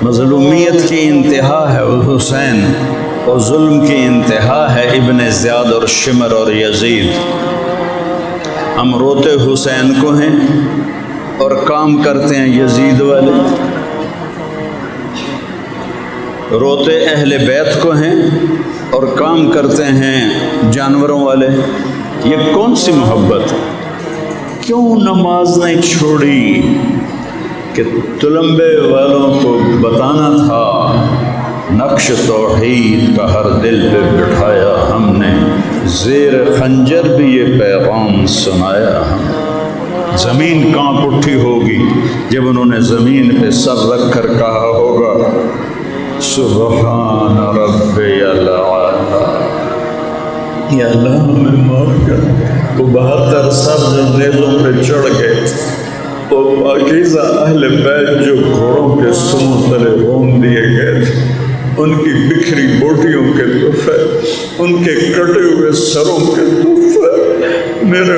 مظلومیت کی انتہا ہے حسین اور ظلم کی انتہا ہے ابن زیاد اور شمر اور یزید۔ ہم روتے حسین کو ہیں اور کام کرتے ہیں یزید والے، روتے اہل بیت کو ہیں اور کام کرتے ہیں جانوروں والے۔ یہ کون سی محبت؟ کیوں نماز نہیں چھوڑی کہ تلمبے والوں کو بتانا تھا، نقش توحید کا ہر دل پہ بٹھایا ہم نے، زیر خنجر بھی یہ پیغام سنایا ہم۔ زمین کانپ اٹھی ہوگی جب انہوں نے زمین پہ سر رکھ کر کہا ہوگا سبحان ربی الاعلی، یا اللہ ہمیں معاف کر۔ وہ 72 سبز نیزوں پہ چڑھ گئے، وہ پاکیزہ اہل بیت جو گھوڑوں کے سموں تلے رون دیے گئے تھے، ان کی بکھری بوٹیوں کے تحفے، ان کے کٹے ہوئے سروں کے تحفے، میرے